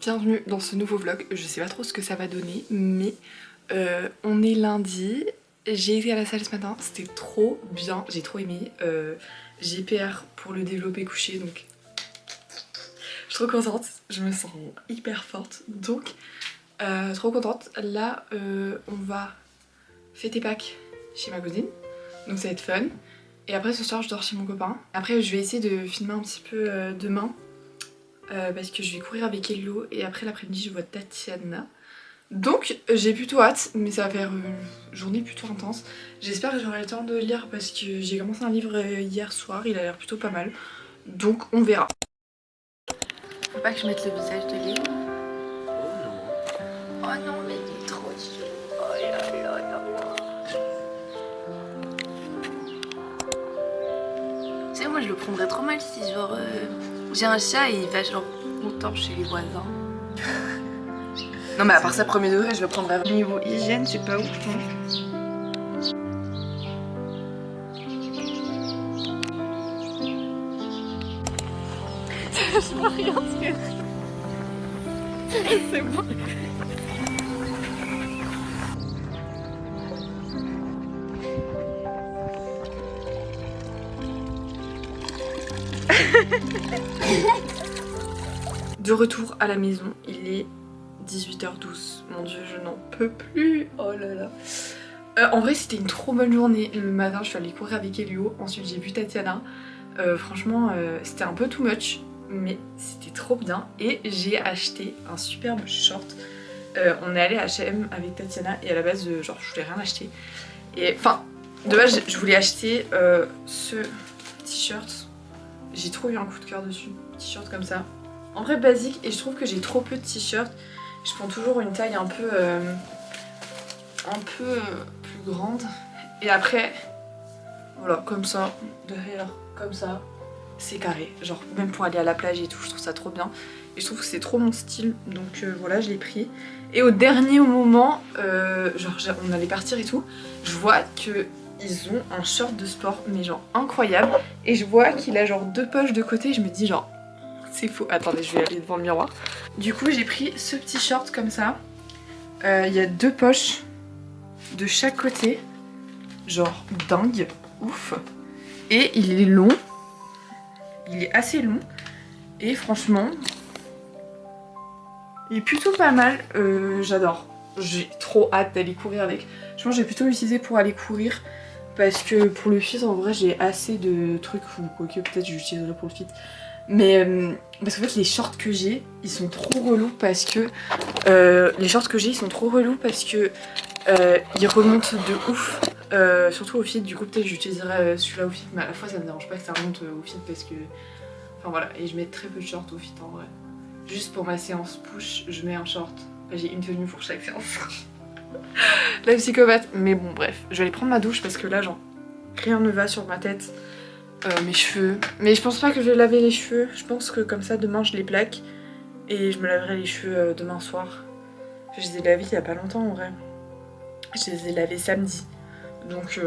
Bienvenue dans ce nouveau vlog, je sais pas trop ce que ça va donner mais on est lundi, j'ai été à la salle ce matin, c'était trop bien, j'ai trop aimé, j'ai PR pour le développé couché donc je suis trop contente, je me sens hyper forte donc trop contente. Là on va fêter Pâques chez ma cousine donc ça va être fun et après ce soir je dors chez mon copain. Après je vais essayer de filmer un petit peu demain. Parce que je vais courir avec Hello et après l'après-midi je vois Tatiana. Donc j'ai plutôt hâte, mais ça va faire une journée plutôt intense. J'espère que j'aurai le temps de lire parce que j'ai commencé un livre hier soir, il a l'air plutôt pas mal. Donc on verra. Faut pas que je mette le visage de Léo. Oh non mais il est trop chou. Oh là là là là. Tu sais moi je le prendrais trop mal si genre j'ai un chat et il va genre longtemps chez les voisins. Non mais à part ça, premier degré, je le prendrais. Niveau hygiène, c'est pas ouf. Je vois rien dire. C'est bon. De retour à la maison, il est 18h12. Mon dieu, je n'en peux plus. Oh là là. En vrai, c'était une trop bonne journée. Le matin, je suis allée courir avec Elio. Ensuite, j'ai vu Tatiana. Franchement, c'était un peu too much, mais c'était trop bien. Et j'ai acheté un superbe short. On est allé à H&M avec Tatiana et à la base, genre, je voulais rien acheter. Et enfin, de base, je voulais acheter ce t-shirt. J'ai trop eu un coup de cœur dessus. T-shirt comme ça. En vrai basique, et je trouve que j'ai trop peu de t-shirts. Je prends toujours une taille un peu plus grande. Et après, voilà, comme ça, derrière, comme ça, c'est carré. Genre même pour aller à la plage et tout, je trouve ça trop bien. Et je trouve que c'est trop mon style, donc voilà, je l'ai pris. Et au dernier moment, genre on allait partir et tout, je vois que ils ont un short de sport, mais genre incroyable. Et je vois qu'il a genre 2 poches de côté, je me dis genre, c'est faux. Attendez, je vais aller devant le miroir. Du coup, j'ai pris ce petit short comme ça. Il y a 2 poches de chaque côté. Genre dingue, ouf. Et il est long. Il est assez long. Et franchement, il est plutôt pas mal. J'adore. J'ai trop hâte d'aller courir avec. Je pense que j'ai plutôt utilisé pour aller courir. Parce que pour le fit, en vrai, j'ai assez de trucs. Ou quoique, peut-être j'utiliserai pour le fit. Mais parce qu'en fait les shorts que j'ai ils sont trop relous parce que ils remontent de ouf, surtout au fit. Du coup peut-être j'utiliserai celui-là au fit, mais à la fois ça me dérange pas que ça remonte au fit parce que enfin voilà. Et je mets très peu de shorts au fit en vrai. Juste pour ma séance push je mets un short. Enfin, j'ai une tenue pour chaque séance. La psychopathe. Mais bon bref, je vais aller prendre ma douche parce que là genre rien ne va sur ma tête. Mes cheveux. Mais je pense pas que je vais laver les cheveux. Je pense que comme ça demain je les plaque. Et je me laverai les cheveux demain soir. Je les ai lavés il y a pas longtemps en vrai. Je les ai lavés samedi. Donc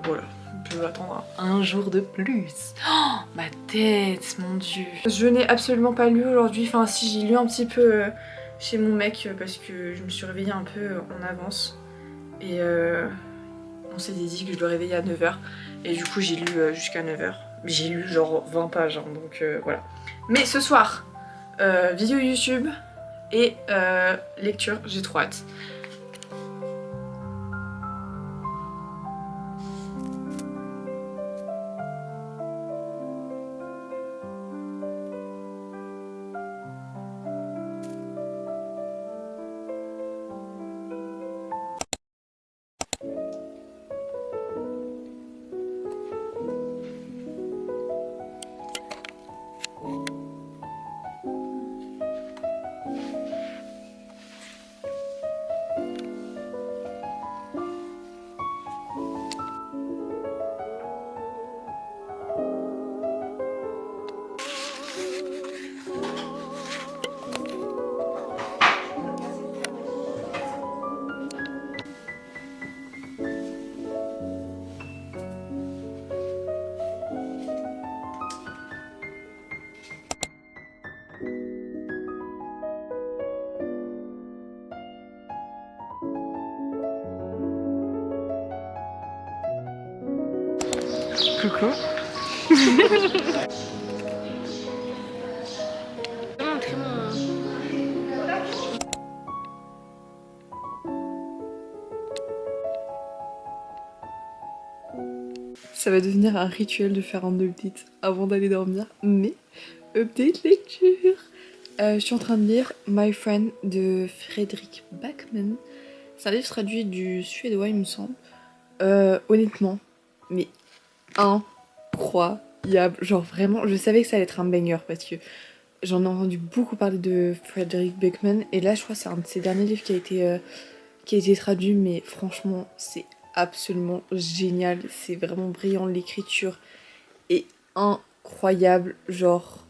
voilà. On peut attendre un jour de plus. Oh, ma tête, mon dieu. Je n'ai absolument pas lu aujourd'hui. Enfin si, j'ai lu un petit peu chez mon mec parce que je me suis réveillée un peu en avance. Et on s'était dit que je le réveillais à 9h. Et du coup j'ai lu jusqu'à 9h. J'ai lu genre 20 pages, hein, donc voilà. Mais ce soir, vidéo YouTube et lecture, j'ai trop hâte. Coucou. Ça va devenir un rituel de faire un update avant d'aller dormir, mais update lecture. Je suis en train de lire My Friend de Fredrik Backman. C'est un livre traduit du suédois, il me semble. Honnêtement, mais incroyable. Genre vraiment, je savais que ça allait être un banger parce que j'en ai entendu beaucoup parler de Fredrik Backman. Et là, je crois que c'est un de ses derniers livres qui a été traduit, mais franchement, c'est absolument génial. C'est vraiment brillant, l'écriture est incroyable. Genre,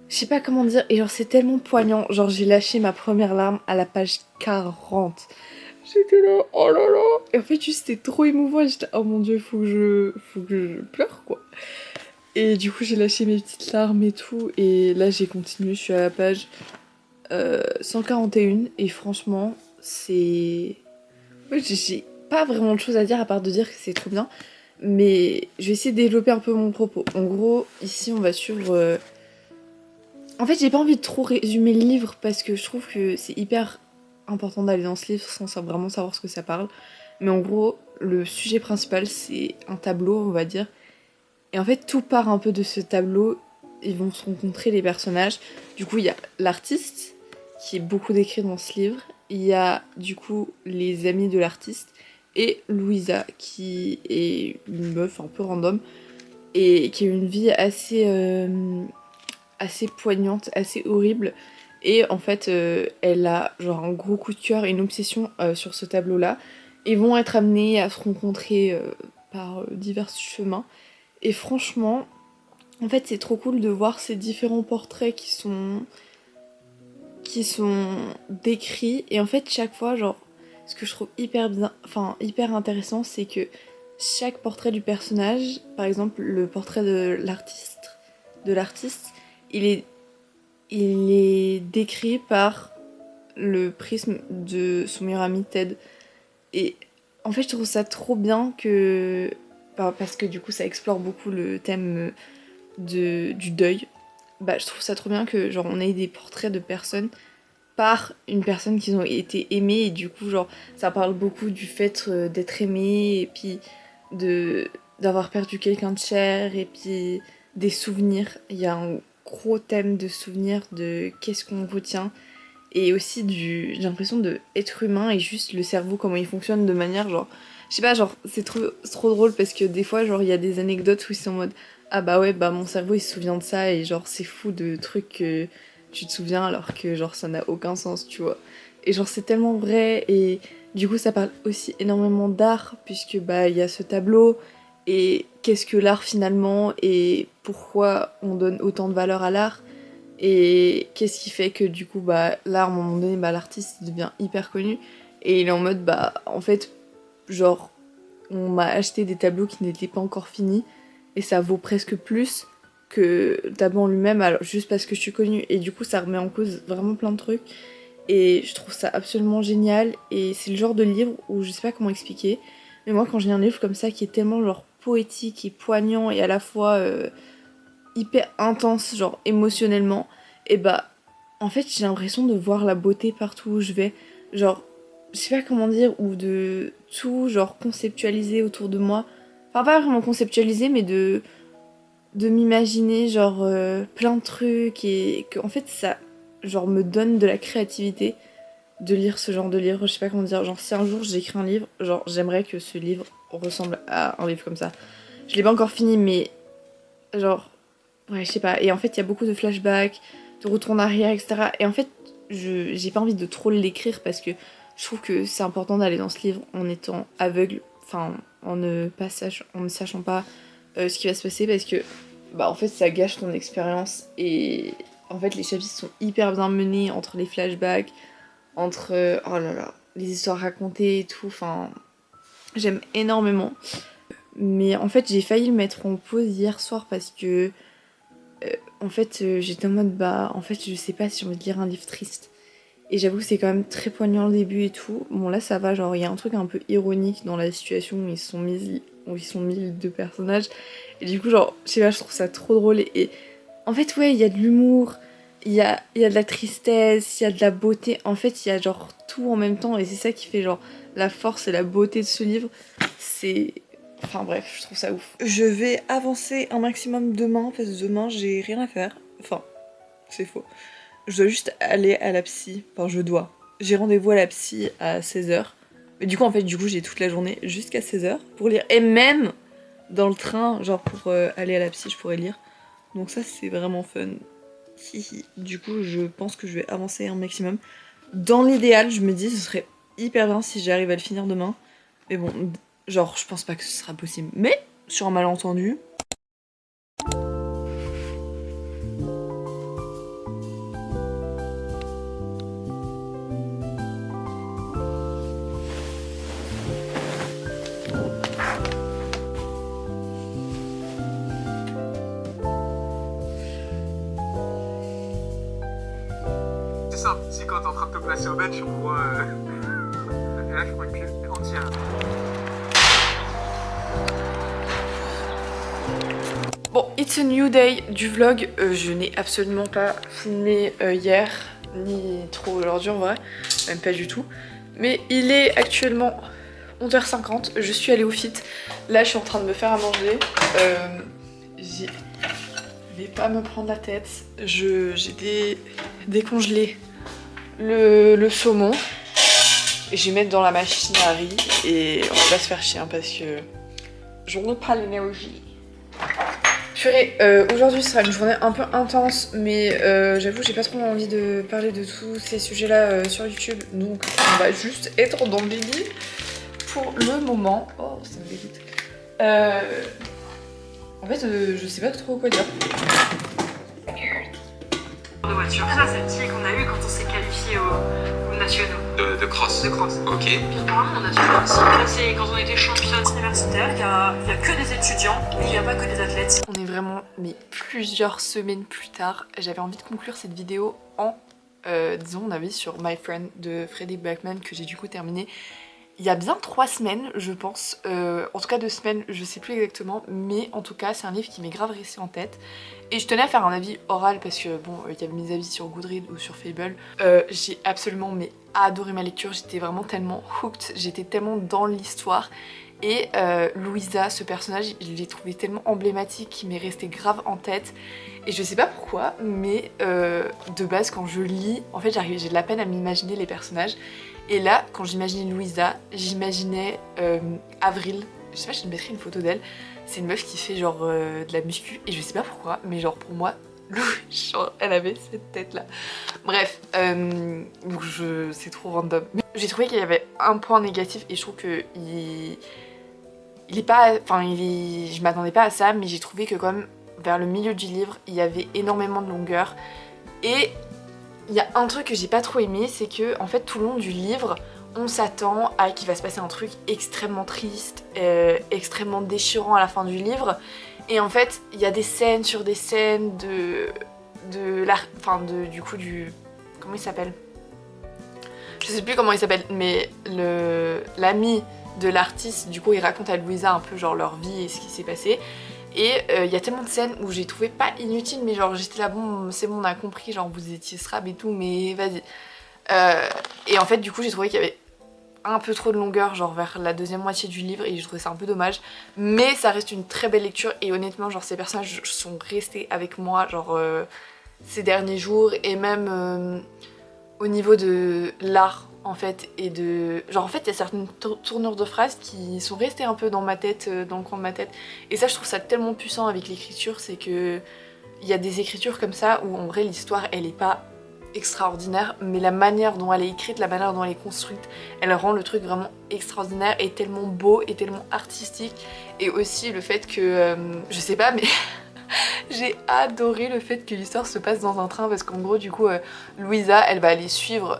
je sais pas comment dire, et genre, c'est tellement poignant. Genre, j'ai lâché ma première larme à la page 40. J'étais là, oh là là. Et en fait, juste, c'était trop émouvant. Et j'étais, oh mon dieu, faut que je pleure, quoi. Et du coup, j'ai lâché mes petites larmes et tout. Et là, j'ai continué. Je suis à la page 141. Et franchement, c'est... Ouais, j'ai pas vraiment de choses à dire à part de dire que c'est trop bien. Mais je vais essayer de développer un peu mon propos. En gros, ici, on va suivre... En fait, j'ai pas envie de trop résumer le livre parce que je trouve que c'est hyper important d'aller dans ce livre sans vraiment savoir ce que ça parle. Mais en gros, le sujet principal, c'est un tableau, on va dire. Et en fait, tout part un peu de ce tableau. Ils vont se rencontrer, les personnages. Du coup, il y a l'artiste, qui est beaucoup décrit dans ce livre. Il y a, du coup, les amis de l'artiste. Et Louisa, qui est une meuf un peu random. Et qui a une vie assez poignante, assez horrible. Et en fait, elle a genre un gros coup de cœur et une obsession sur ce tableau-là. Ils vont être amenés à se rencontrer par divers chemins. Et franchement, en fait, c'est trop cool de voir ces différents portraits qui sont décrits. Et en fait, chaque fois, genre, ce que je trouve hyper bien, enfin hyper intéressant, c'est que chaque portrait du personnage, par exemple, le portrait de l'artiste, il est il est décrit par le prisme de son meilleur ami Ted. Et en fait, je trouve ça trop bien que... parce que du coup, ça explore beaucoup le thème du deuil. Bah, je trouve ça trop bien que genre on ait des portraits de personnes par une personne qui ont été aimées et du coup genre ça parle beaucoup du fait d'être aimé et puis de d'avoir perdu quelqu'un de cher et puis des souvenirs. Il y a un gros thème de souvenirs de qu'est-ce qu'on retient et aussi j'ai l'impression de être humain et juste le cerveau comment il fonctionne de manière genre je sais pas genre c'est trop drôle parce que des fois genre il y a des anecdotes où ils sont en mode ah bah ouais bah mon cerveau il se souvient de ça et genre c'est fou de trucs que tu te souviens alors que genre ça n'a aucun sens tu vois et genre c'est tellement vrai et du coup ça parle aussi énormément d'art puisque bah il y a ce tableau et qu'est-ce que l'art finalement et pourquoi on donne autant de valeur à l'art et qu'est-ce qui fait que du coup bah là à un moment donné bah l'artiste devient hyper connu et il est en mode bah en fait genre on m'a acheté des tableaux qui n'étaient pas encore finis et ça vaut presque plus que le tableau en lui-même alors juste parce que je suis connue et du coup ça remet en cause vraiment plein de trucs et je trouve ça absolument génial et c'est le genre de livre où je sais pas comment expliquer mais moi quand j'ai un livre comme ça qui est tellement genre poétique et poignant et à la fois hyper intense genre émotionnellement et bah en fait j'ai l'impression de voir la beauté partout où je vais genre je sais pas comment dire ou de tout genre conceptualiser autour de moi enfin pas vraiment conceptualiser mais de m'imaginer genre plein de trucs et que en fait ça genre me donne de la créativité de lire ce genre de livre je sais pas comment dire genre si un jour j'écris un livre genre j'aimerais que ce livre ressemble à un livre comme ça je l'ai pas encore fini mais genre ouais, je sais pas. Et en fait, il y a beaucoup de flashbacks, de retours en arrière, etc. Et en fait, j'ai pas envie de trop l'écrire parce que je trouve que c'est important d'aller dans ce livre en étant aveugle, enfin, en ne sachant pas ce qui va se passer parce que, bah, en fait, ça gâche ton expérience. Et en fait, les chapitres sont hyper bien menés entre les flashbacks, entre, oh là là, les histoires racontées et tout. Enfin, j'aime énormément. Mais en fait, j'ai failli le mettre en pause hier soir parce que en fait, j'étais en mode bah en fait je sais pas si j'ai envie de lire un livre triste. Et j'avoue que c'est quand même très poignant le début et tout. Bon là ça va, genre il y a un truc un peu ironique dans la situation où ils se sont mis où ils sont mis deux personnages. Et du coup, genre, je sais pas, je trouve ça trop drôle. Et en fait, ouais, il y a de l'humour, il y a de la tristesse, il y a de la beauté. En fait, il y a genre tout en même temps. Et c'est ça qui fait genre la force et la beauté de ce livre. C'est... Enfin bref, je trouve ça ouf. Je vais avancer un maximum demain, parce que demain, j'ai rien à faire. Enfin, c'est faux. Je dois juste aller à la psy. Enfin, je dois. J'ai rendez-vous à la psy à 16h. Mais du coup, j'ai toute la journée jusqu'à 16h pour lire. Et même dans le train, genre pour aller à la psy, je pourrais lire. Donc ça, c'est vraiment fun. Hihi. Du coup, je pense que je vais avancer un maximum. Dans l'idéal, je me dis, ce serait hyper bien si j'arrive à le finir demain. Mais bon, genre, je pense pas que ce sera possible. Mais, sur un malentendu... C'est simple, si quand t'es en train de te placer au bench, on voit... Et là, je crois que entière. Bon, it's a new day du vlog. Je n'ai absolument pas filmé hier, ni trop aujourd'hui en vrai, même pas du tout. Mais il est actuellement 11h50, je suis allée au fit. Là, je suis en train de me faire à manger. Je vais pas me prendre la tête. J'ai décongelé le saumon. Et je vais mettre dans la machine à riz. Et on va pas se faire chier hein, parce que j'en ai pas l'énergie. Purée, aujourd'hui ce sera une journée un peu intense, mais j'avoue j'ai pas trop envie de parler de tous ces sujets-là sur YouTube, donc on va juste être dans le délit pour le moment. Oh, ça me dégoûte. En fait, je sais pas trop quoi dire. De voiture. Ça, c'est le ticket qu'on a eu quand on s'est qualifié aux nationaux. De cross. De cross. Ok. Puis apparemment, on a toujours aussi. Là, c'est quand on était championne universitaire, il y a que des étudiants, il n'y a pas que des athlètes. On est vraiment, mais plusieurs semaines plus tard, j'avais envie de conclure cette vidéo en, disons, mon avis sur My Friend de Fredrik Backman que j'ai du coup terminé il y a bien 3 semaines, je pense. En tout cas 2 semaines, je sais plus exactement, mais en tout cas c'est un livre qui m'est grave resté en tête. Et je tenais à faire un avis oral parce que bon, il y avait mes avis sur Goodreads ou sur Fable. J'ai absolument adoré ma lecture, j'étais vraiment tellement hooked, j'étais tellement dans l'histoire. Et Louisa, ce personnage, je l'ai trouvé tellement emblématique qu'il m'est resté grave en tête. Et je sais pas pourquoi, mais de base quand je lis, en fait j'ai de la peine à m'imaginer les personnages. Et là, quand j'imaginais Louisa, j'imaginais Avril. Je sais pas, je te mettrai une photo d'elle. C'est une meuf qui fait genre de la muscu. Et je sais pas pourquoi, mais genre pour moi, genre, elle avait cette tête là. Bref, donc c'est trop random. J'ai trouvé qu'il y avait un point négatif et je trouve que il est pas... Enfin, je m'attendais pas à ça, mais j'ai trouvé que comme vers le milieu du livre, il y avait énormément de longueur. Et il y a un truc que j'ai pas trop aimé, c'est que en fait tout le long du livre, on s'attend à qu'il va se passer un truc extrêmement triste, extrêmement déchirant à la fin du livre. Et en fait, il y a des scènes sur des scènes du coup du... Comment il s'appelle ? Je sais plus comment il s'appelle, mais l'ami de l'artiste, du coup il raconte à Louisa un peu genre leur vie et ce qui s'est passé. Et il y a tellement de scènes où j'ai trouvé pas inutile, mais genre j'étais là, bon c'est bon on a compris, genre vous étiez Srab et tout, mais vas-y. Et en fait du coup j'ai trouvé qu'il y avait un peu trop de longueur genre vers la deuxième moitié du livre et j'ai trouvé ça un peu dommage. Mais ça reste une très belle lecture et honnêtement genre ces personnages sont restés avec moi genre ces derniers jours et même au niveau de l'art en fait et de... Genre en fait il y a certaines tournures de phrases qui sont restées un peu dans ma tête, dans le coin de ma tête et ça je trouve ça tellement puissant avec l'écriture, c'est que il y a des écritures comme ça où en vrai l'histoire elle est pas extraordinaire mais la manière dont elle est écrite, la manière dont elle est construite, elle rend le truc vraiment extraordinaire et tellement beau et tellement artistique. Et aussi le fait que, je sais pas mais... J'ai adoré le fait que l'histoire se passe dans un train parce qu'en gros du coup Louisa elle va aller suivre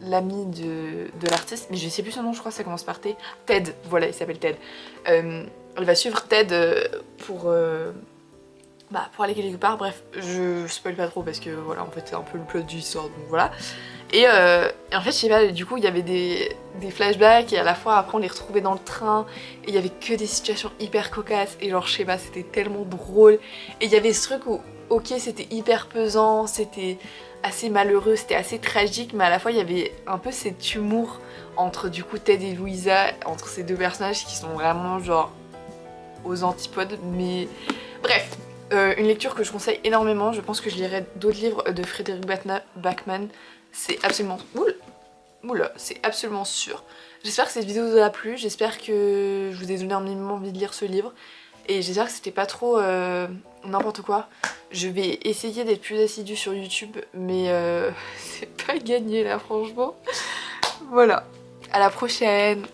l'ami de l'artiste, mais je sais plus son nom, je crois que ça commence par T. Ted, voilà il s'appelle Ted. Elle va suivre Ted pour bah, pour aller quelque part. Bref, je spoil pas trop parce que voilà, en fait c'est un peu le plot du histoire, donc voilà. Et en fait, je sais pas, du coup il y avait des flashbacks et à la fois après on les retrouvait dans le train et il y avait que des situations hyper cocasses et genre je sais pas, c'était tellement drôle. Et il y avait ce truc où ok c'était hyper pesant, c'était assez malheureux, c'était assez tragique, mais à la fois il y avait un peu cet humour entre du coup Ted et Louisa, entre ces deux personnages qui sont vraiment genre aux antipodes, mais bref. Une lecture que je conseille énormément, je pense que je lirai d'autres livres de Frédéric Bachmann, c'est absolument... Oula, c'est absolument sûr. J'espère que cette vidéo vous a plu, j'espère que je vous ai donné un minimum envie de lire ce livre, et j'espère que c'était pas trop n'importe quoi. Je vais essayer d'être plus assidue sur YouTube, mais c'est pas gagné là franchement. Voilà, à la prochaine.